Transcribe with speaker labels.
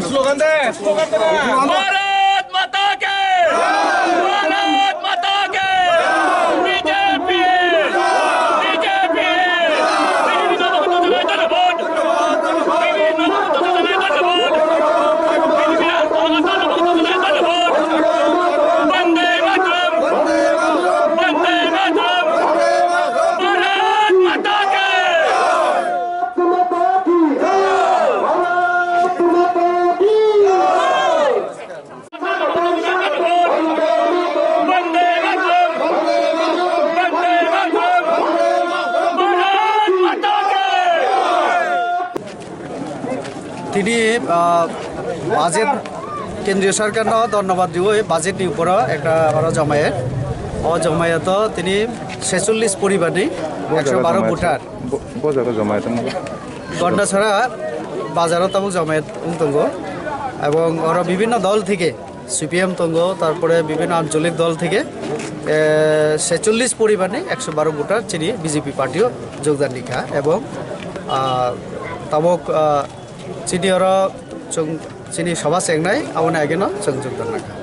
Speaker 1: slogan দে ভারত মাতা কে ভারত মাতা কে BJP BJP বিভিন্ন ভোট বিভিন্ন বন্দে মাতরম বন্দে মাতরম ভারত মাতা কে বন্দে মাতরম বন্দে মাতরম ভারত মাতা কে
Speaker 2: তিনি বাজেট কেন্দ্রীয় সরকার ধন্যবাদ দিব এই বাজেটটির উপর একটা আমার জমায়েত জমায়েত তিনি 46 পরিবারই 112 ভোটার গন্ডা ছাড়া বাজারও তাবুক জমায়েত তঙ্গ এবং ওরা বিভিন্ন দল থেকে সিপিএম তঙ্গ তারপরে বিভিন্ন আঞ্চলিক দল থেকে 46 পরিবারই 112 ভোটার চিনি বিজেপি পার্টিও যোগদান লিখা এবং তাবক চিনি ওরা চিনি সভা চেংনাই আমার আগে না যোগদান রাখা